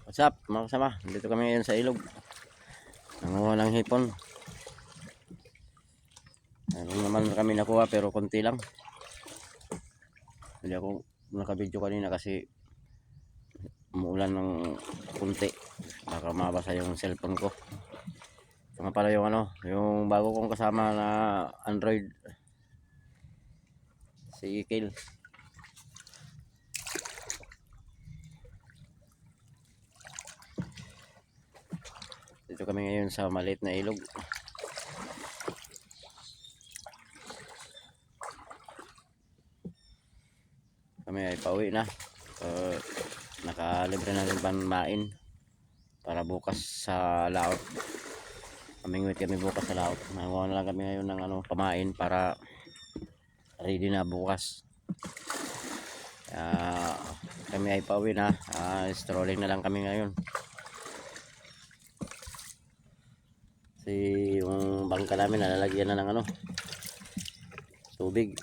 What's up mga kasama? Dito kami ngayon sa ilog. Nanguha ng hipon. Meron naman kami nakuha pero konti lang. Hindi ako nakabidyo kanina kasi umuulan ng kunti. Baka mabasa yung cellphone ko. Ito nga pala yung yung bago kong kasama na Android. Si Ikil. Dito kami ngayon sa maliit na ilog. Kami ay pauwi na. Nakalibre na rin panmain para bukas sa laot. Kamingwit kami bukas sa laot. Nanguha na lang kami ngayon ng pamain para ready na bukas. Kami ay pauwi na. Strolling na lang kami ngayon. Kasi yung bangka namin nalalagyan na ng tubig.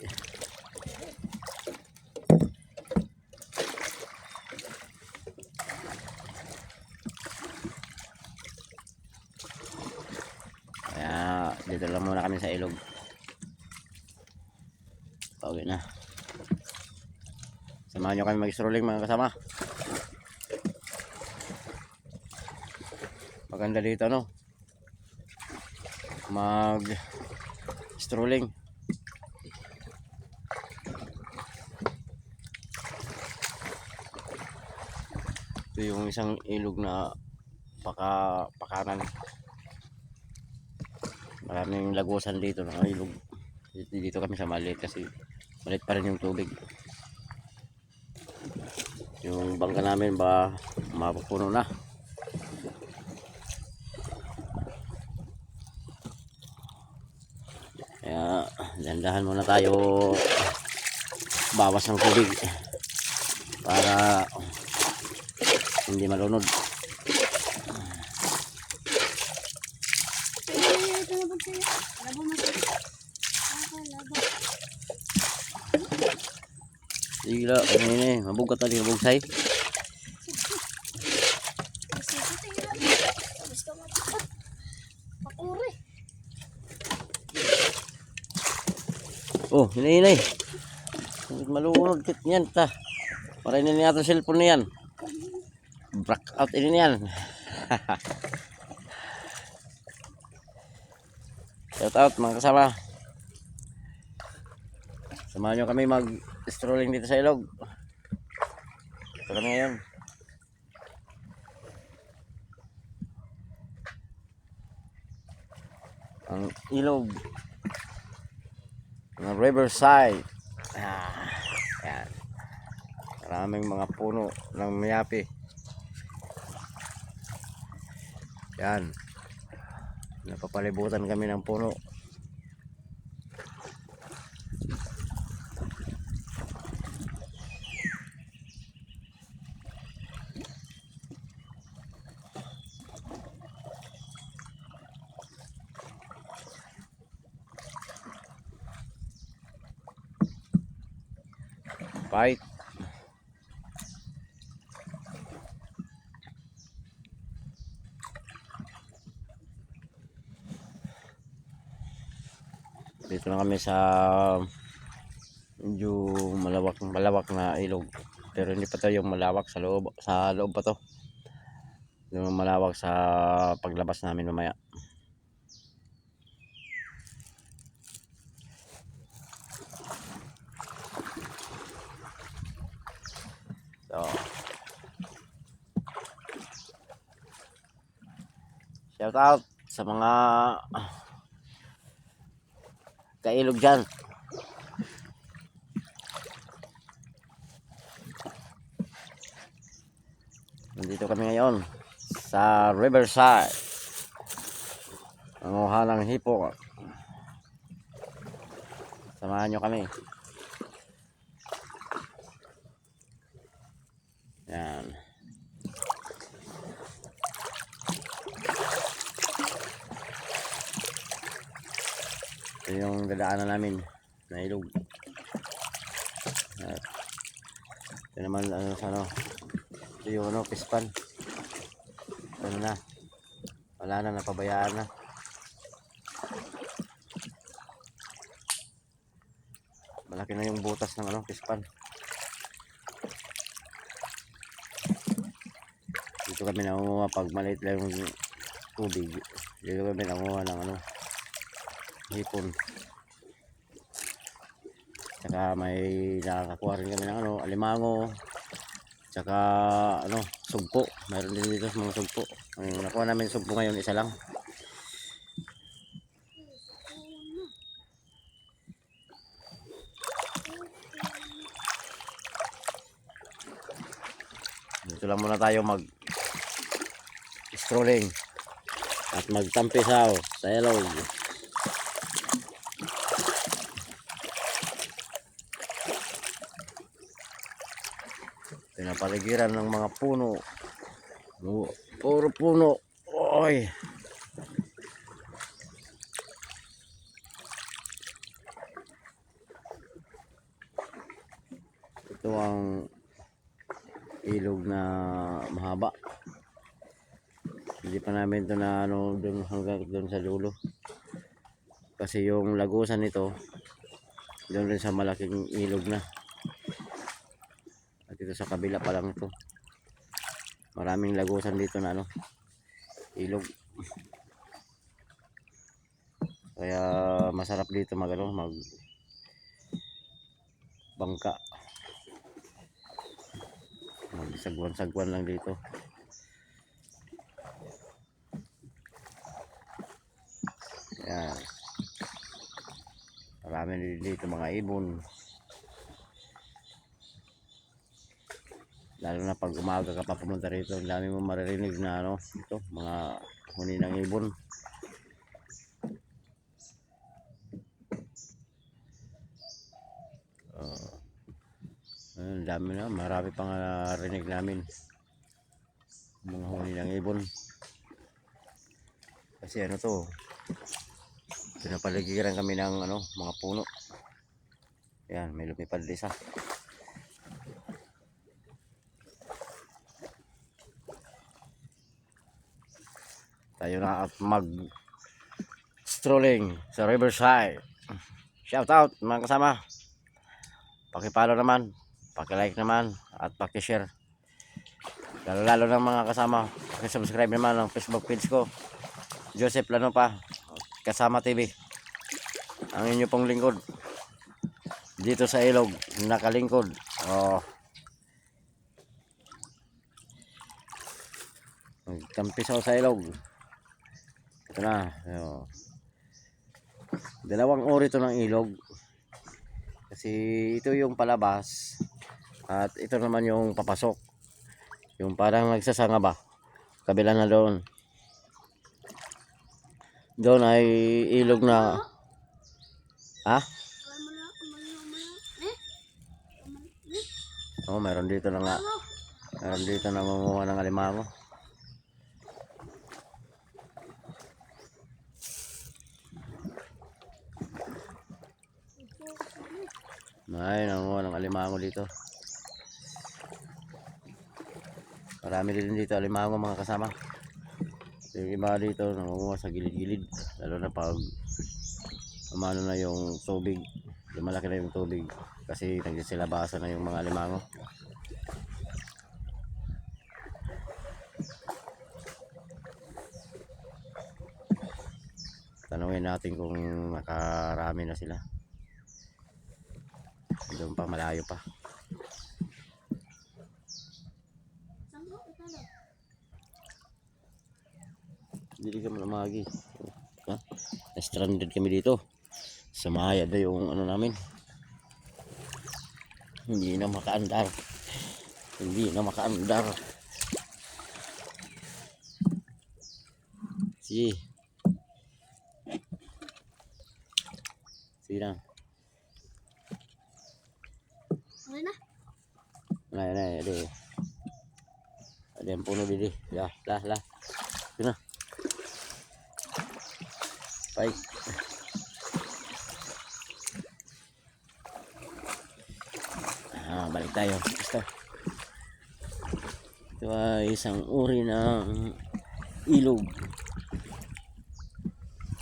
Kaya dito lang muna kami sa ilog. Pauwi na. Samahan nyo kami mag-strolling mga kasama. Maganda dito mag-strolling. Ito yung isang ilog na pakanan. Maraming lagusan dito ng ilog. Dito kami sa maliit kasi maliit pa rin yung tubig. Yung bangka namin ba mapupuno na. Kaya dandahan muna tayo bawas ng tubig para hindi malunod. Gila, ini mabugat tadi mabugsay. Oh, ini. Malunod kit niyan ta. Para ini niya itong cellphone niyan. Black out ini niyan. Shout out mga kasama. Samahan nyo kami mag-strolling dito sa ilog. Ito kami ngayon. Ang ilog ng Riverside. Yan. Maraming mga puno ng miyapi. Yan. Napapalibutan kami ng puno. Bye. Dito na kami sa medyo malawak na ilog. Pero hindi pa to yung malawak sa loob pa to. Yung malawak sa paglabas namin mamaya. So, shout out sa mga kailog dyan. Nandito kami ngayon sa Riverside. Nanguha ng hipon. Samahan nyo kami. Yan. Ito yung dadaanan namin na ilog. Ito naman ito yung pispan. ano na, wala na, napabayaan na. Malaki na yung butas ng ano, pispan. Dito kami nangunguha pag maliit lang yung tubig. Dito kami nangunguha ng ano, hipon. Tsaka may nakakakuha rin kami ng ano, alimango. Tsaka ano, sugpo. Mayroon din dito mga sugpo. Ang nakuha namin sugpo ngayon, isa lang. Dito lang muna tayo mag strolling at magtampisaw sa ilog. Pinapaligiran ng mga puno. Puro puno. Oy. Ito ang ilog na mahaba. Hindi pa namin ito na ano doon hanggang doon sa dulo. Kasi yung lagusan nito doon rin sa malaking ilog na. At ito sa kabila pa lang ito. Maraming lagusan dito na ano, ilog. Kaya masarap dito mag ano, mag bangka. Magsagwan-sagwan lang dito. Yan. Marami dito mga ibon. Lalo na pag umaga ka pa pumunta rito, ang dami mo maririnig na ano, ito, mga huni ng ibon. Ang dami na, marami pang rinig namin. Mga huni ng ibon. Kasi ano to, pinapaligiran kami ng ano, mga puno. Yan, may lumipad isa. Tayo na at mag strolling sa Riverside. Shout out mga kasama. Paki-follow naman, paki-like naman at paki-share. Lalo ng mga kasama, paki-subscribe naman ng Facebook page ko, Joseph Lanopa Kasama TV. Ang inyo pong lingkod dito sa ilog, nakalingkod. Oh. Magtampisaw sa ilog. Ito na. Oh. Dalawang uri ito ng ilog. Kasi ito yung palabas at ito naman yung papasok. Yung parang nagsasanga ba. Kabila na doon. Doon ay ilog na. Ha? Oh, meron dito na nga. Meron dito na mangunguha ng alimango. May nangunguha ng alimango dito. Marami din dito alimango mga kasama. Yung iba dito nangunguha sa gilid-gilid. Lalo na pag umano na yung tubig. Lumalaki na yung tubig. Kasi nagsisilabasa na yung mga alimango. Tanungin natin kung nakarami na sila. Doon pa, malayo pa. Hindi kami namagi. Na-stranded kami dito. Sumaya na yung ano namin. Hindi na makaandar. Hindi na makaandar. Sige. Sige na. Okay na? Nah, ada yang puno didi. Ya, lah. Sini. Baik. Balik tayo. Basta. Ito ay isang uri ng ilog.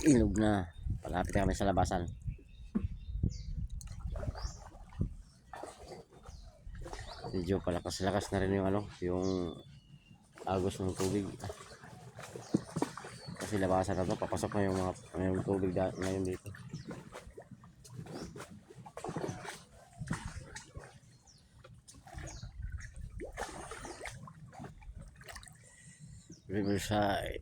Ilog na. Palapit na kami sa labasan. Medyo palakas-lakas na rin yung ano, yung agos ng tubig. Kasi labasan na to, papasok na yung mga yung tubig ngayon dito. Riverside.